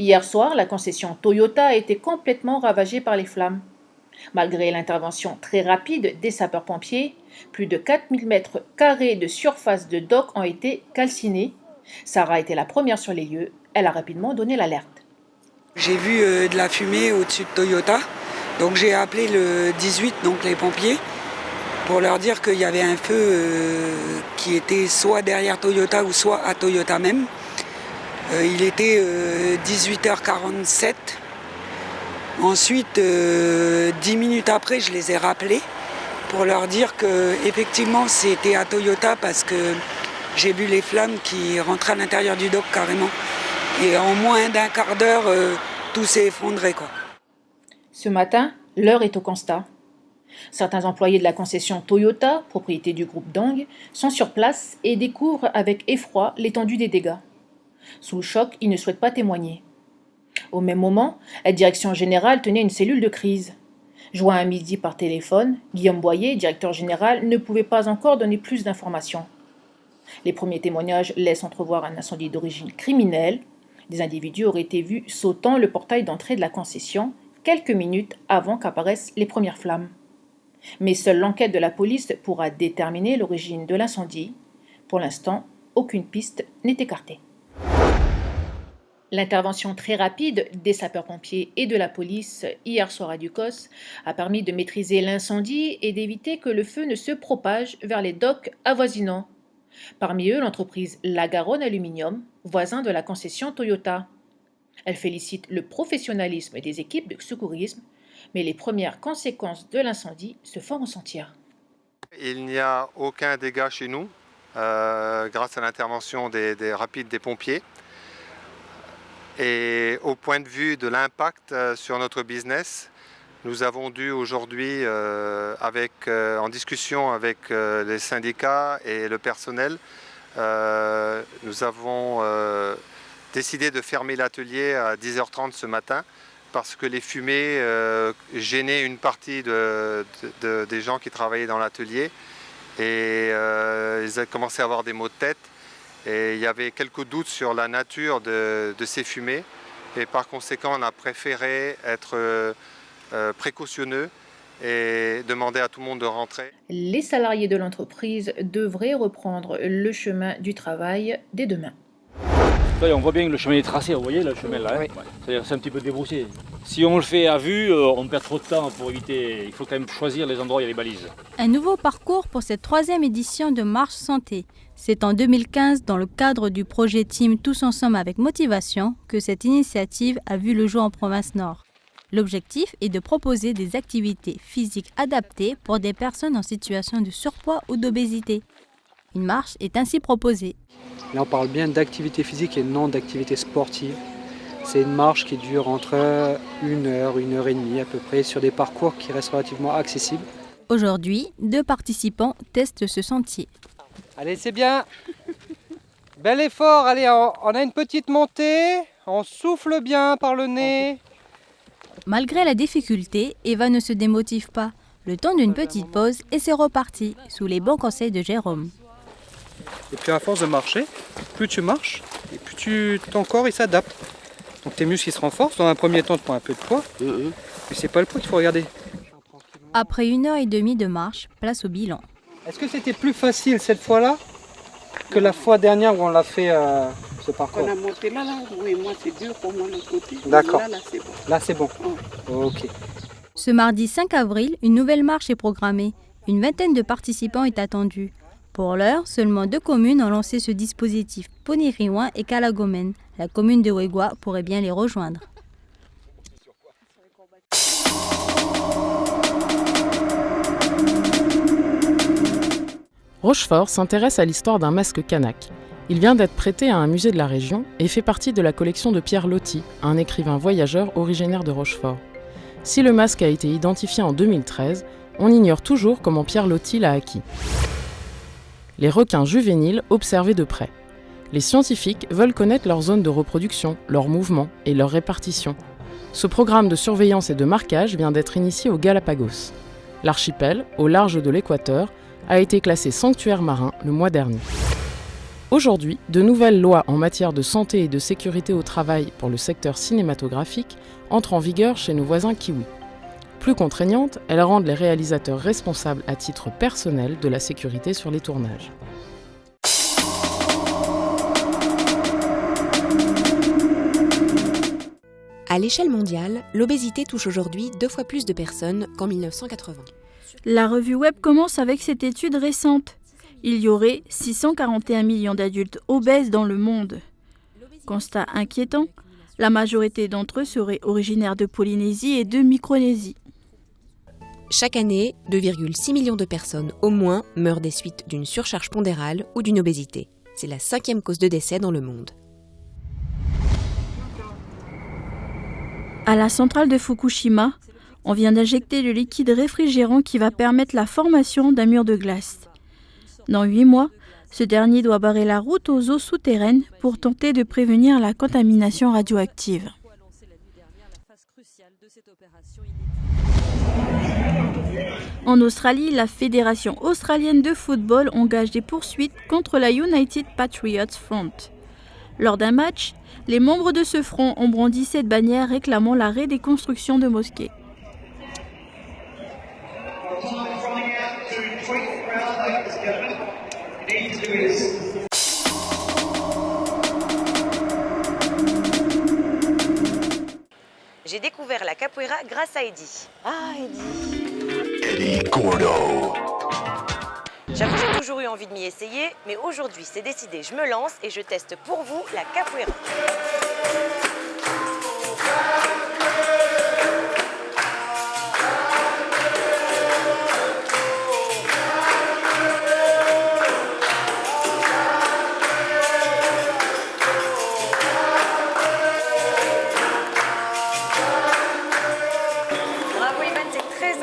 Hier soir, la concession Toyota a été complètement ravagée par les flammes. Malgré l'intervention très rapide des sapeurs-pompiers, plus de 4000 mètres carrés de surface de dock ont été calcinés. Sarah était la première sur les lieux. Elle a rapidement donné l'alerte. J'ai vu de la fumée au-dessus de Toyota, donc j'ai appelé le 18, donc les pompiers, pour leur dire qu'il y avait un feu qui était soit derrière Toyota ou soit à Toyota même. Il était 18h47. Ensuite, 10 minutes après, je les ai rappelés pour leur dire qu'effectivement c'était à Toyota parce que j'ai vu les flammes qui rentraient à l'intérieur du dock carrément. Et en moins d'un quart d'heure, tout s'est effondré, quoi. Ce matin, l'heure est au constat. Certains employés de la concession Toyota, propriété du groupe Dong, sont sur place et découvrent avec effroi l'étendue des dégâts. Sous le choc, ils ne souhaitent pas témoigner. Au même moment, la direction générale tenait une cellule de crise. Joint à midi par téléphone, Guillaume Boyer, directeur général, ne pouvait pas encore donner plus d'informations. Les premiers témoignages laissent entrevoir un incendie d'origine criminelle. Des individus auraient été vus sautant le portail d'entrée de la concession quelques minutes avant qu'apparaissent les premières flammes. Mais seule l'enquête de la police pourra déterminer l'origine de l'incendie. Pour l'instant, aucune piste n'est écartée. L'intervention très rapide des sapeurs-pompiers et de la police hier soir à Ducos a permis de maîtriser l'incendie et d'éviter que le feu ne se propage vers les docks avoisinants. Parmi eux, l'entreprise La Garonne Aluminium, voisin de la concession Toyota. Elle félicite le professionnalisme des équipes de secourisme, mais les premières conséquences de l'incendie se font ressentir. Il n'y a aucun dégât chez nous, grâce à l'intervention rapide des pompiers. Et au point de vue de l'impact sur notre business, nous avons dû aujourd'hui, en discussion avec les syndicats et le personnel, nous avons décidé de fermer l'atelier à 10h30 ce matin parce que les fumées gênaient une partie des gens qui travaillaient dans l'atelier et ils ont commencé à avoir des maux de tête. Et il y avait quelques doutes sur la nature de ces fumées. Et par conséquent, on a préféré être précautionneux et demander à tout le monde de rentrer. Les salariés de l'entreprise devraient reprendre le chemin du travail dès demain. Là, on voit bien que le chemin est tracé, vous voyez, le chemin là. Oui. C'est-à-dire c'est un petit peu débroussé. Si on le fait à vue, on perd trop de temps pour éviter. Il faut quand même choisir les endroits où il y a les balises. Un nouveau parcours pour cette 3e édition de Marche Santé. C'est en 2015, dans le cadre du projet Team Tous Ensemble avec Motivation, que cette initiative a vu le jour en province Nord. L'objectif est de proposer des activités physiques adaptées pour des personnes en situation de surpoids ou d'obésité. Une marche est ainsi proposée. Là, on parle bien d'activité physique et non d'activité sportive. C'est une marche qui dure entre 1 heure, 1 heure et demie à peu près, sur des parcours qui restent relativement accessibles. Aujourd'hui, 2 participants testent ce sentier. Allez, c'est bien. Bel effort. Allez, on a une petite montée. On souffle bien par le nez. Malgré la difficulté, Eva ne se démotive pas. Le temps d'une petite pause et c'est reparti, sous les bons conseils de Jérôme. Et puis à force de marcher, plus tu marches, et plus ton corps il s'adapte. Donc tes muscles ils se renforcent. Dans un premier temps, tu prends un peu de poids. Mais c'est pas le poids qu'il faut regarder. Après 1h30 de marche, place au bilan. Est-ce que c'était plus facile cette fois-là que la fois dernière où on l'a fait ce parcours? On a monté là, oui, moi c'est dur pour moi le côté. D'accord. Là c'est bon. Là c'est bon. Ok. Ce mardi 5 avril, une nouvelle marche est programmée. Une vingtaine de participants est attendue. Pour l'heure, seulement 2 communes ont lancé ce dispositif, Poniriouin et Calagomène. La commune de Ouégoua pourrait bien les rejoindre. Rochefort s'intéresse à l'histoire d'un masque kanak. Il vient d'être prêté à un musée de la région et fait partie de la collection de Pierre Loti, un écrivain voyageur originaire de Rochefort. Si le masque a été identifié en 2013, on ignore toujours comment Pierre Loti l'a acquis. Les requins juvéniles observés de près. Les scientifiques veulent connaître leur zone de reproduction, leurs mouvements et leur répartition. Ce programme de surveillance et de marquage vient d'être initié aux Galapagos. L'archipel, au large de l'équateur, a été classé sanctuaire marin le mois dernier. Aujourd'hui, de nouvelles lois en matière de santé et de sécurité au travail pour le secteur cinématographique entrent en vigueur chez nos voisins kiwis. Plus contraignantes, elles rendent les réalisateurs responsables à titre personnel de la sécurité sur les tournages. À l'échelle mondiale, l'obésité touche aujourd'hui 2 fois plus de personnes qu'en 1980. La revue Web commence avec cette étude récente. Il y aurait 641 millions d'adultes obèses dans le monde. Constat inquiétant, la majorité d'entre eux seraient originaires de Polynésie et de Micronésie. Chaque année, 2,6 millions de personnes au moins meurent des suites d'une surcharge pondérale ou d'une obésité. C'est la 5e cause de décès dans le monde. À la centrale de Fukushima, on vient d'injecter le liquide réfrigérant qui va permettre la formation d'un mur de glace. Dans 8 mois, ce dernier doit barrer la route aux eaux souterraines pour tenter de prévenir la contamination radioactive. En Australie, la Fédération australienne de football engage des poursuites contre la United Patriots Front. Lors d'un match, les membres de ce front ont brandi cette bannière réclamant l'arrêt des constructions de mosquées. J'ai découvert la capoeira grâce à Eddie. Ah, Eddie Gordo. J'avoue, j'ai toujours eu envie de m'y essayer, mais aujourd'hui, c'est décidé, je me lance et je teste pour vous la capoeira.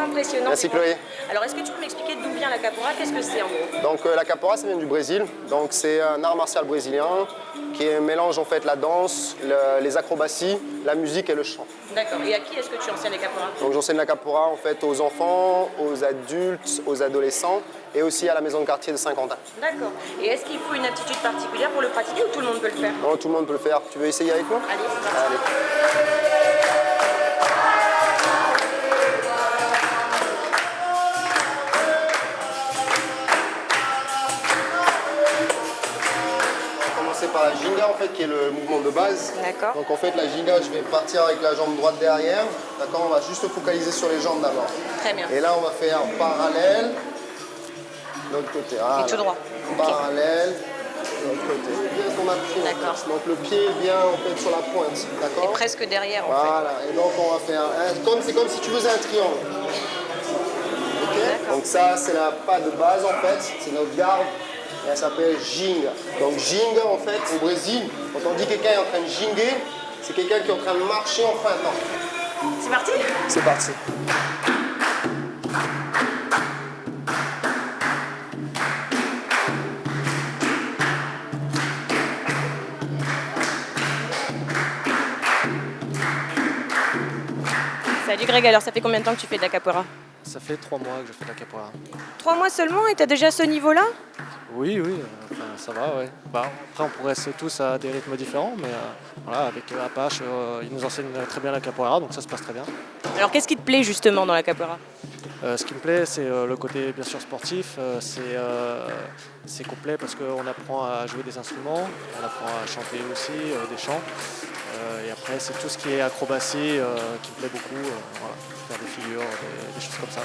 Impressionnant. Merci Chloé. Alors est-ce que tu peux m'expliquer d'où vient la capoeira? Qu'est-ce que c'est en gros? Donc la capoeira, ça vient du Brésil. Donc c'est un art martial brésilien qui mélange en fait la danse, les acrobaties, la musique et le chant. D'accord. Et à qui est-ce que tu enseignes la capoeira? Donc j'enseigne la capoeira en fait aux enfants, aux adultes, aux adolescents et aussi à la maison de quartier de Saint-Quentin. D'accord. Et est-ce qu'il faut une aptitude particulière pour le pratiquer ou tout le monde peut le faire? Non, tout le monde peut le faire. Tu veux essayer avec moi? Allez, c'est parti. Allez. Par la ginga en fait qui est le mouvement de base. D'accord. Donc en fait la ginga, je vais partir avec la jambe droite derrière. D'accord, on va juste focaliser sur les jambes d'abord. Très bien. Et là on va faire parallèle. De l'autre côté. Voilà. Et tout droit. Parallèle. De l'autre côté. Bien ton appui. D'accord. Donc le pied vient en fait sur la pointe. D'accord. Et presque derrière en voilà. Et donc on va faire c'est comme si tu faisais un triangle. Ok. Donc ça c'est la pas de base en fait. C'est notre garde. Et elle s'appelle ginga. Donc ginga en fait au Brésil, quand on dit quelqu'un est en train de ginguer, c'est quelqu'un qui est en train de marcher en fin de temps. C'est parti? C'est parti. Salut Greg, alors ça fait combien de temps que tu fais de la capoeira? Ça fait 3 mois que je fais de la capoeira. 3 mois seulement et t'as déjà ce niveau-là? Oui, enfin, ça va, ouais. Après, on progresse tous à des rythmes différents, mais voilà, avec Apache, il nous enseigne très bien la capoeira, donc ça se passe très bien. Alors, qu'est-ce qui te plaît justement dans la capoeira? Ce qui me plaît, c'est le côté bien sûr sportif. C'est complet parce qu'on apprend à jouer des instruments, on apprend à chanter aussi des chants. Et après, c'est tout ce qui est acrobatie qui me plaît beaucoup. Voilà, faire des figures, des choses comme ça.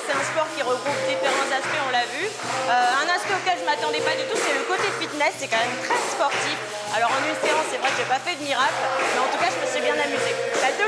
C'est un sport qui regroupe différents aspects, on l'a vu. Un aspect auquel je ne m'attendais pas du tout, c'est le côté fitness, c'est quand même très sportif. Alors en une séance, c'est vrai que j'ai pas fait de miracle, mais en tout cas, je me suis bien amusée. Ça te